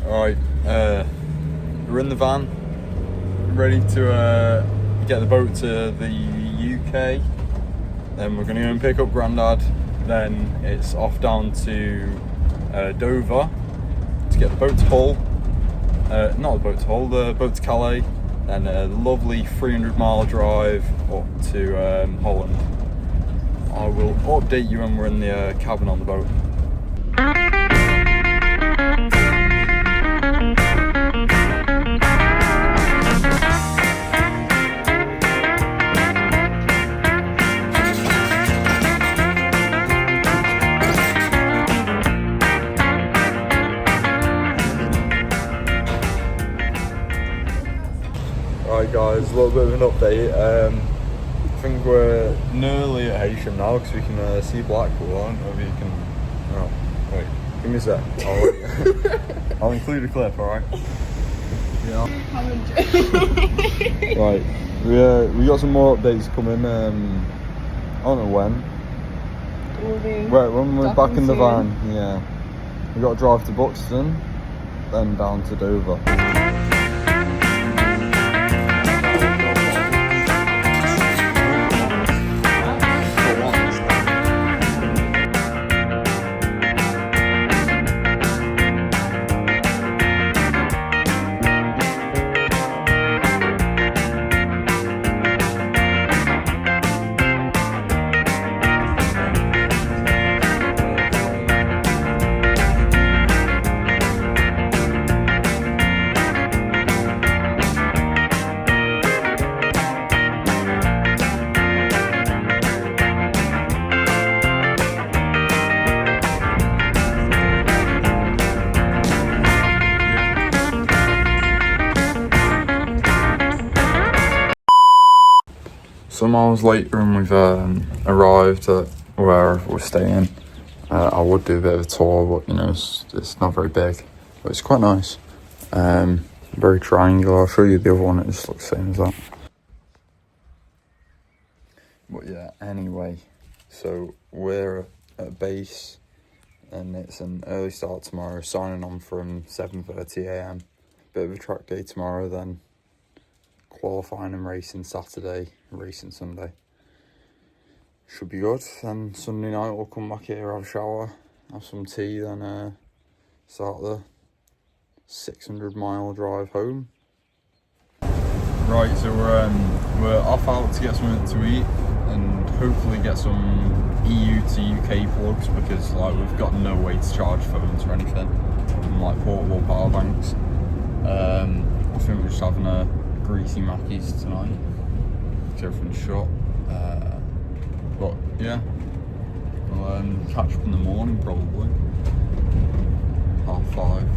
Alright, we're in the van, ready to get the boat to the UK. Then we're going to go and pick up Grandad. Then it's off down to Dover to get the boat to Hull. Not the boat to Hull, the boat to Calais. Then a lovely 300-mile drive up to Holland. I will update you when we're in the cabin on the boat. Right guys, a little bit of an update. I think we're nearly at Heysham now because we can see Blackpool. I don't know if you can... Oh, wait, give me a sec. I'll include a clip, alright? Yeah. Right, we got some more updates coming. I don't know when. When we're back in the van, yeah. We got to drive to Buxton, then down to Dover. Some hours later and we've arrived at where we're staying. I would do a bit of a tour, but you know, it's not very big, but it's quite nice. Very triangular. I'll show you the other one, it just looks the same as that. But yeah, anyway, so we're at base and it's an early start tomorrow, signing on from 7:30 AM. Bit of a track day tomorrow, then qualifying and racing Saturday, racing Sunday. Should be good. Then Sunday night we'll come back here, have a shower, have some tea, then start the 600-mile drive home. Right, so we're off out to get something to eat and hopefully get some EU to UK plugs because like we've got no way to charge phones or anything, and like portable power banks. I think we're just having a greasy Mackies tonight because everything's shut. But yeah, we'll catch up in the morning probably. 5:30.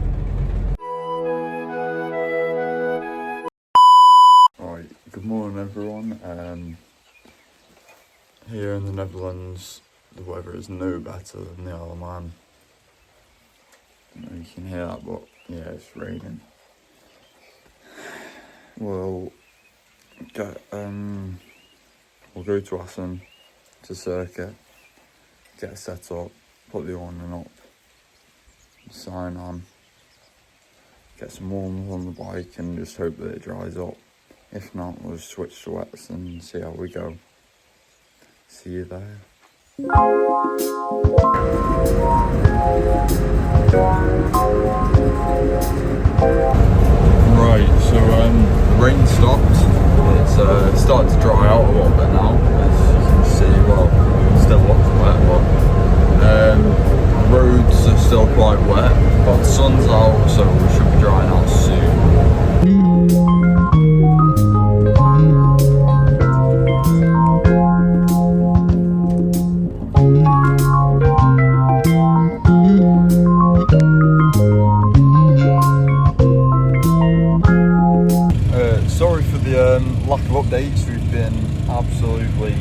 Alright, good morning everyone. Here in the Netherlands the weather is no better than the Isle of Man. I don't know if you can hear that, but yeah, it's raining. We'll go to Assen, to Circuit, get set up, put the awning up, sign on, get some warmth on the bike and just hope that it dries up. If not, we'll just switch to wets and see how we go. See you there. Right, so the rain stopped. It's started to dry out a little bit now, as you can see. Well, it still looks wet, but roads are still quite wet. But the sun's out, so we should be drying out soon. Sorry for the lack of updates. We've been absolutely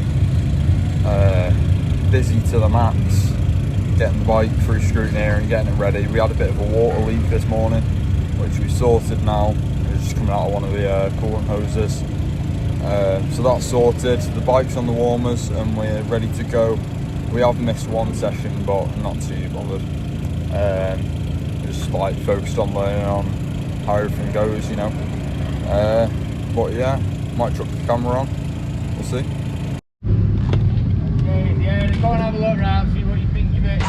busy to the max, getting the bike through scrutiny and getting it ready. We had a bit of a water leak this morning, which we sorted now. It's just coming out of one of the coolant hoses. So that's sorted. The bike's on the warmers and we're ready to go. We have missed one session, but not too bothered. just like focused on learning on how everything goes, you know. But yeah, might chuck the camera on. We'll see. Okay, yeah, go and have a look now, see what you think of it.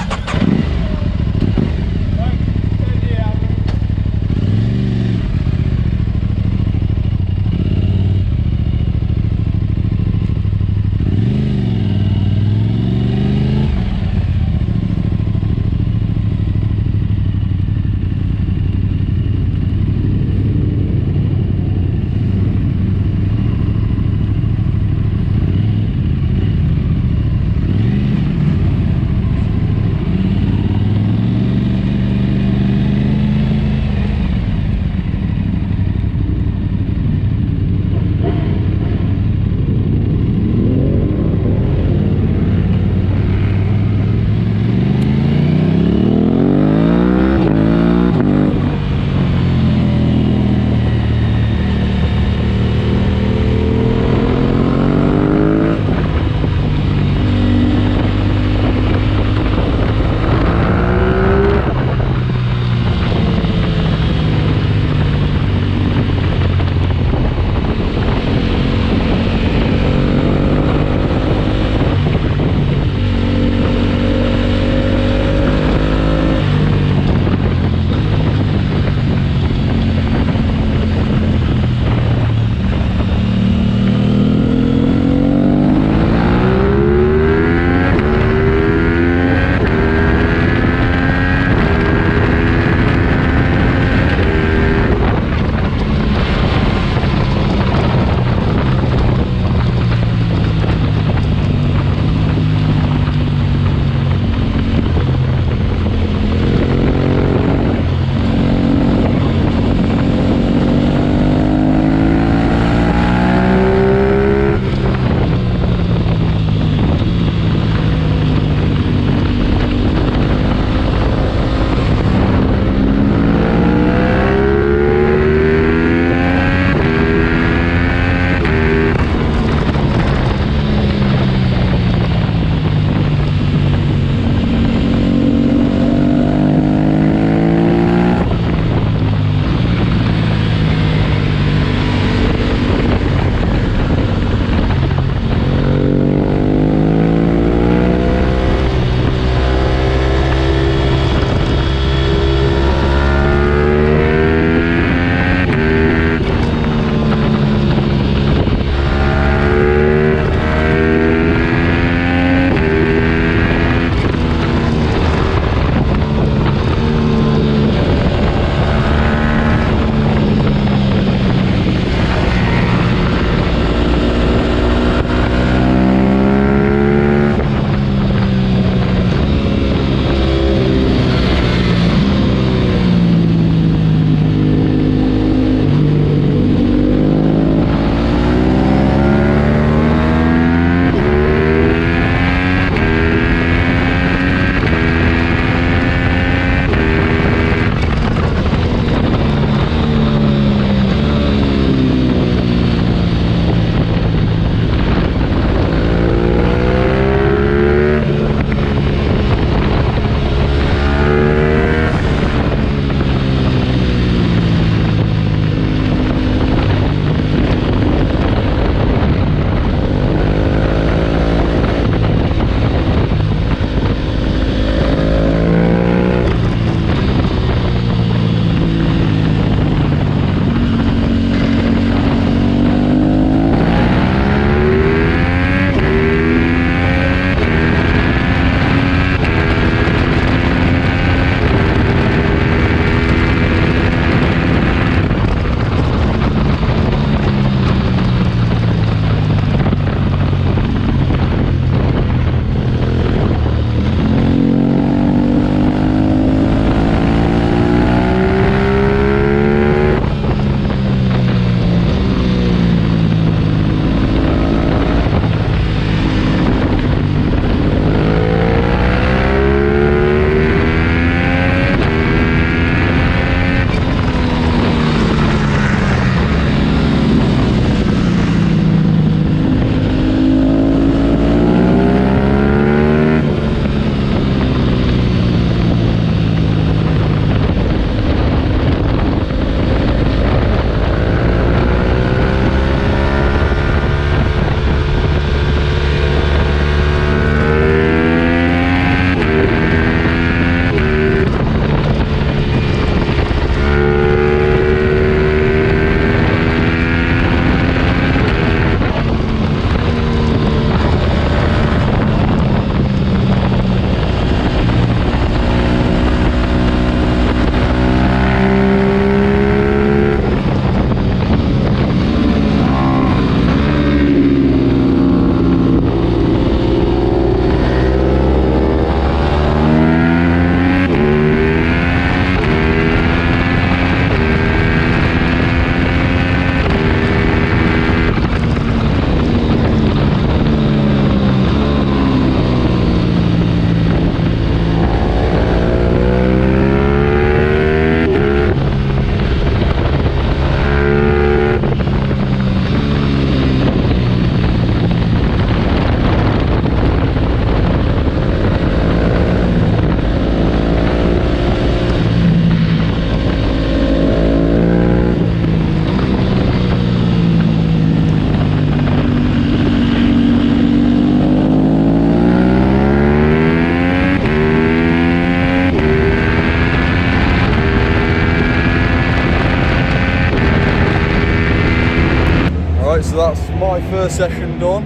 so that's my first session done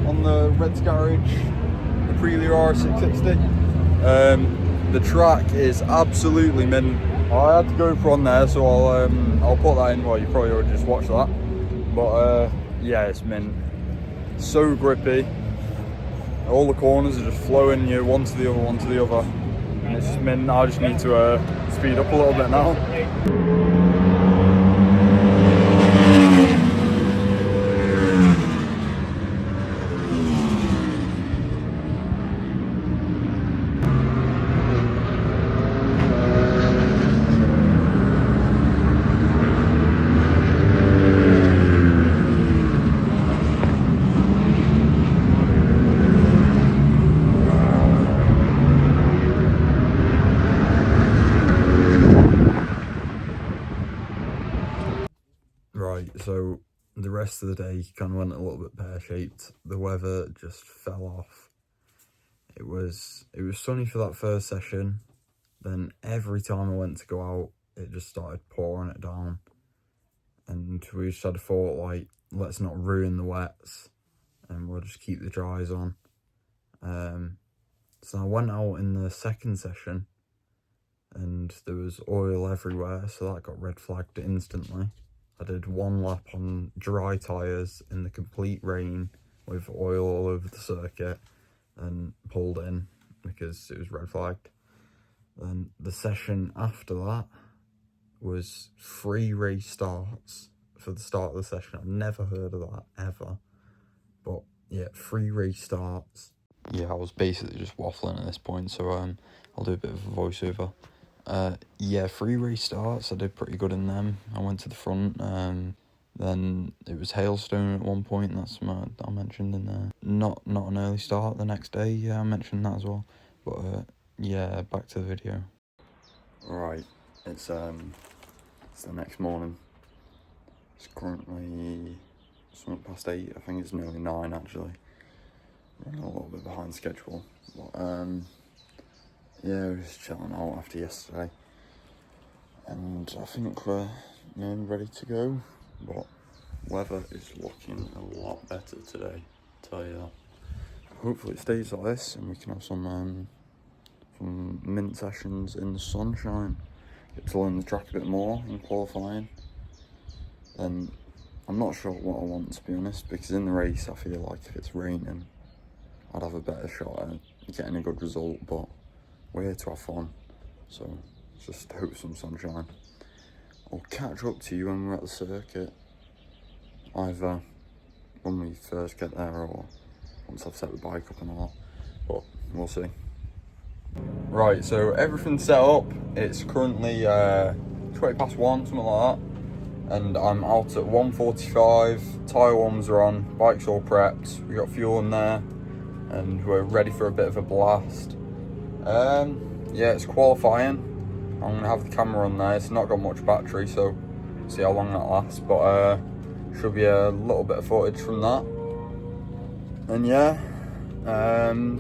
on the Reds Garage Aprilia RS660. The track is absolutely mint. I had to go for on there, so I'll put that in. Well, you probably already just watched that, but yeah, it's mint. So grippy. All the corners are just flowing you one to the other, one to the other, and it's just mint. I just need to speed up a little bit now. Right, so the rest of the day kind of went a little bit pear-shaped. The weather just fell off. It was sunny for that first session, then every time I went to go out, it just started pouring it down. And we just had a thought, like, let's not ruin the wets, and we'll just keep the dries on. So I went out in the second session, and there was oil everywhere, so that got red flagged instantly. I did one lap on dry tyres in the complete rain with oil all over the circuit and pulled in because it was red flagged. Then the session after that was 3 race starts for the start of the session. I've never heard of that ever, but yeah, 3 race starts. Yeah, I was basically just waffling at this point, so I'll do a bit of a voiceover. Yeah, 3 race starts, I did pretty good in them. I went to the front, then it was hailstone at one point, that's what I mentioned in there. Not an early start the next day, yeah, I mentioned that as well. But yeah, back to the video. Right, it's the next morning. It's currently something past 8, I think it's nearly 9 actually. Running a little bit behind schedule, but yeah, we're just chilling out after yesterday, and I think we're ready to go, but weather is looking a lot better today, I'll tell you that. Hopefully it stays like this and we can have some mint sessions in the sunshine, get to learn the track a bit more in qualifying. And I'm not sure what I want, to be honest, because in the race I feel like if it's raining I'd have a better shot at getting a good result, but we're here to have fun, so just hope some sunshine. I'll catch up to you when we're at the circuit, either when we first get there or once I've set the bike up and all, but we'll see. Right, so everything's set up. It's currently 20 past 1, something like that, and I'm out at 1:45. Tyre warmers are on, bike's all prepped, we got fuel in there, and we're ready for a bit of a blast. Yeah, it's qualifying. I'm gonna have the camera on there. It's not got much battery, so see how long that lasts, but should be a little bit of footage from that. And yeah,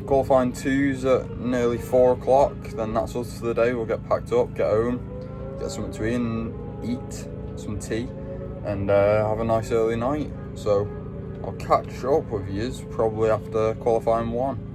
qualifying 2's at nearly 4 o'clock, then that's us for the day. We'll get packed up, get home, get something to eat and eat, some tea, and have a nice early night. So I'll catch up with yous probably after qualifying 1.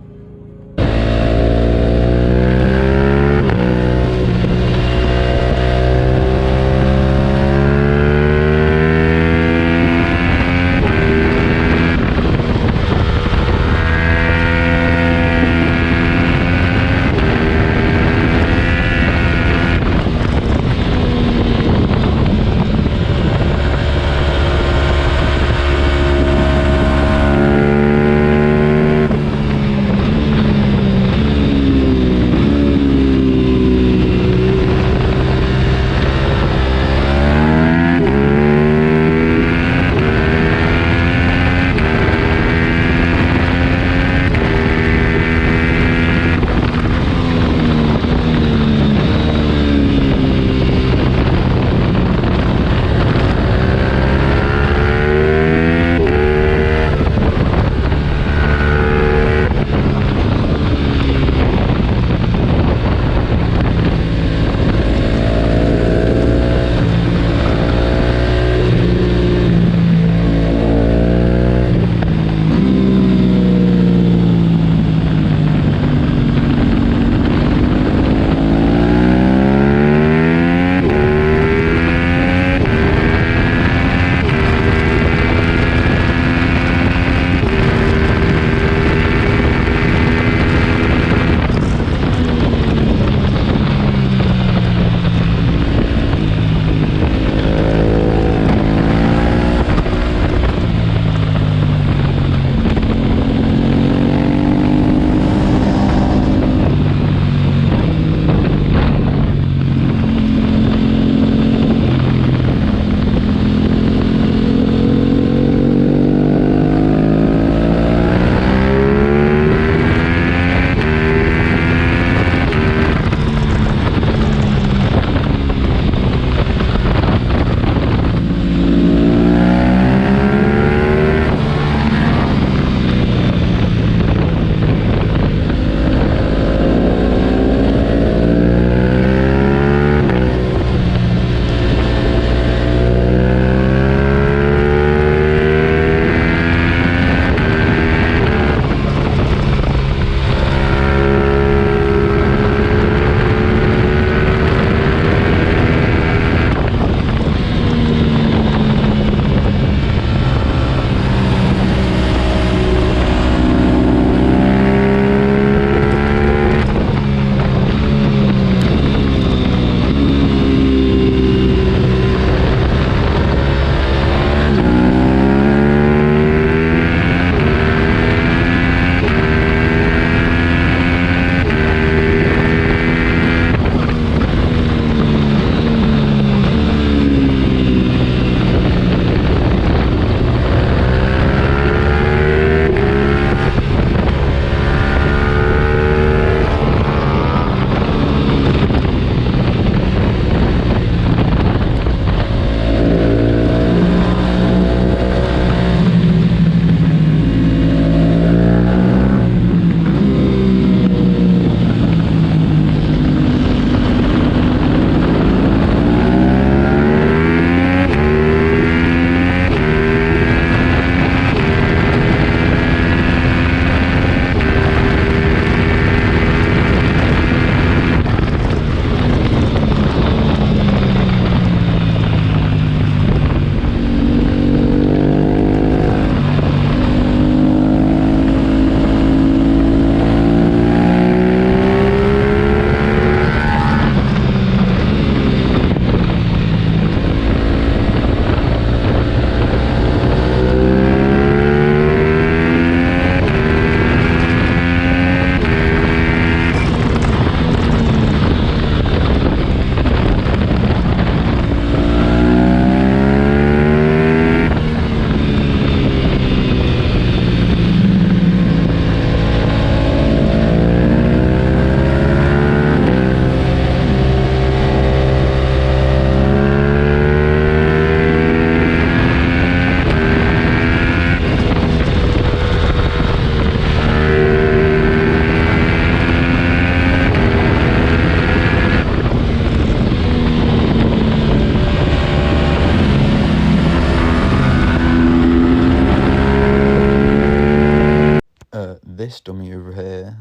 this dummy over here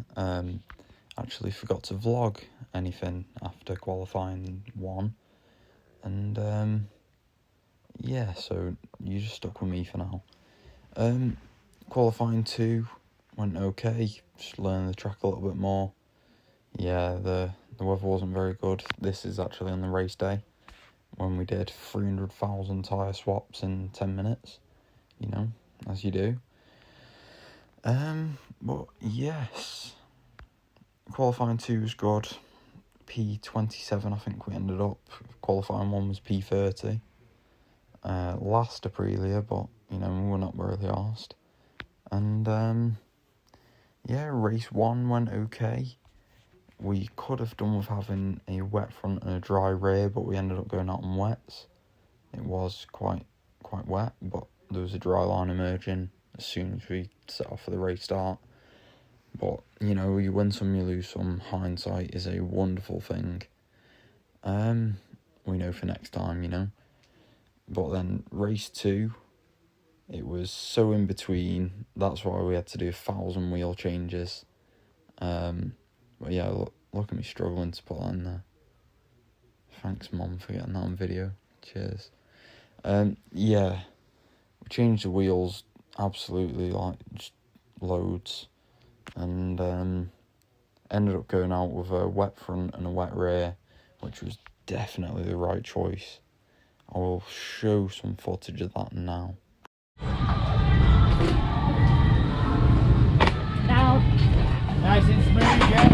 actually forgot to vlog anything after qualifying 1, and yeah, so you just stuck with me for now. Qualifying 2 went okay, just learned the track a little bit more. Yeah, the weather wasn't very good. This is actually on the race day, when we did 300,000 tyre swaps in 10 minutes, you know, as you do. But yes, qualifying 2 was good. P27 I think we ended up. Qualifying 1 was P30. Last Aprilia, but you know, we were not really arsed. And yeah, race 1 went okay. We could have done with having a wet front and a dry rear, but we ended up going out on wets. It was quite wet, but there was a dry line emerging as soon as we set off for the race start. But you know, you win some, you lose some. Hindsight is a wonderful thing. We know for next time, you know. But then race 2, it was so in between. That's why we had to do 1,000 wheel changes. But yeah, look at me struggling to put that in there. Thanks, Mom, for getting that on video. Cheers. Yeah, we changed the wheels absolutely, like, just loads. And ended up going out with a wet front and a wet rear, which was definitely the right choice. I will show some footage of that now. Now, nice and smooth, yeah.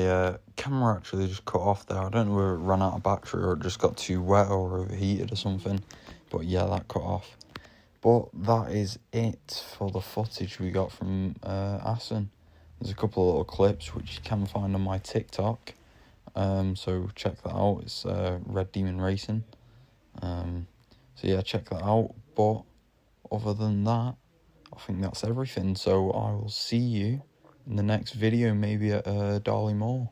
my camera actually just cut off there. I don't know whether it ran out of battery or it just got too wet or overheated or something. But yeah, that cut off. But that is it for the footage we got from Assen. There's a couple of little clips which you can find on my TikTok. So check that out. It's Red Demon Racing. So yeah, check that out. But other than that, I think that's everything. So I will see you in the next video, maybe at Darley Moor.